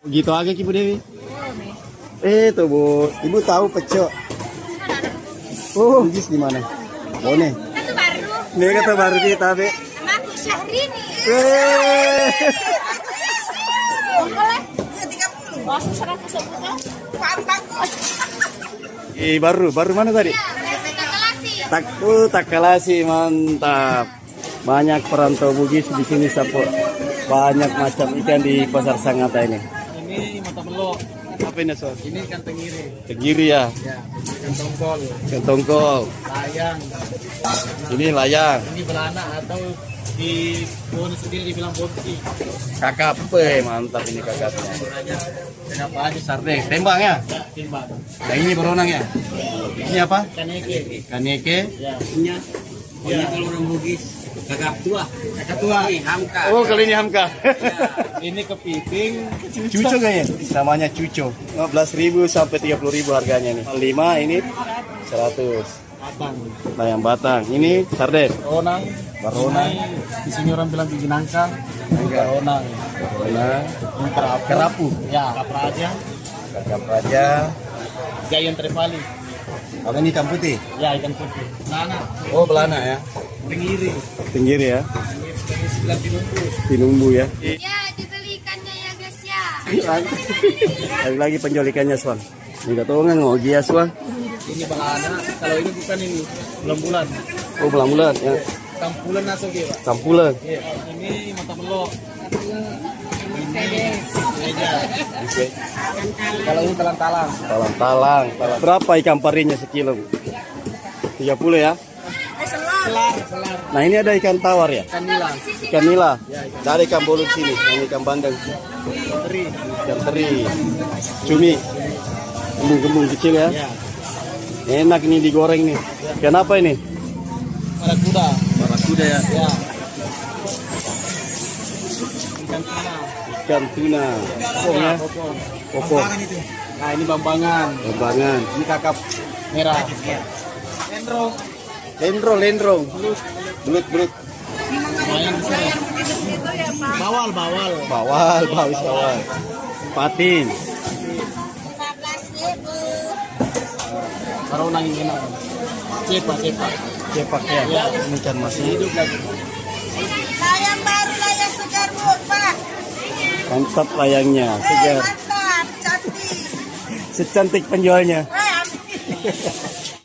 Begitu aja Ibu Dewi. Tuh Bu, Ibu tahu pecel. Oh, Bugis di mana? Bone. Itu baru. Ini kata baru kita, Be. Sama aku Syahrini. Boleh? 30. Oh, 110. Baru mana tadi? Takalasi, mantap. Banyak perantau Bugis di sini, Sapo. Banyak macam ikan di pasar Sangatta ini. Ini mata melok. Apa ini, Sob? Ini ikan tenggiri. Tenggiri ya. Ya, ikan tongkol. Ikan tongkol. Layang. Ini layang. Ini belana atau di pohon sendiri dibilang boti. Kakap, mantap ini kakapnya. Kenapa aja Sardeng, tembang ya? ya timbang. Yang ini beronang ya? Ini apa? Kaneke. Kaneke. Ya. Punya kalau orang Bugis kakak tua. Kakak tua. Ini Hamka. Oh, kali ini Hamka. Ini kepiting. Cuco kayaknya. Namanya Cuco. 15.000 sampai 30.000 harganya nih. 5 ini 100. Abang. Layang batang. Ini sarden. Baronang. Baronang. Di sini orang bilang bikin nangka. Baronang. Nah, Ini kerapu. kerapu. Ya. Kapraja. Kakap raja. Giant trevally. Apa ini ikan putih? Ya ikan putih. Belana. Oh, belana ya. Tenggiri. Tenggiri ya. Ini sebelah tinumbu. Tinumbu ya. Ya, dibeli ikannya ya guys ya. Lagi penjual ikannya, Swan. Ini tahu nggak ngogi ya, Swan? Ini belana. Kalau ini bukan ini. Bulan-bulan. Oh, bulan-bulan ya. Kampulan asal dia, Pak. Campulan. Iya, ini mata melok. Ini meja. Kalau ini talang-talang. Talang-talang. Berapa ikan parinya sekilo? 30 ya. Selar. Nah, ini ada ikan tawar ya? Ikan nila. Ikan nila. Dari ikan bolut sini. Ini ikan bandeng. Teri. Ikan teri. Cumi. Gembung-gembung kecil ya. Ya. Enak ini digoreng nih. Ikan apa ini? Barakuda. Barakuda ya. Ya. Ikan tuna. Ikan tuna. Popong ya. Popong. Popong. Nah, ini bambangan. Bambangan. Ini kakap merah. Endro. Lendrong. Belut. Lumayan besar. Bawal. Bawal. Patin. 15.000. Baronang ini enak. Cepak. Cepak ya. Ini ikan masih hidup lagi. Layang baru, layang segar Bu, Pak. Mantap layangnya. Segar. Mantap, cantik. Secantik penjualnya. Amin.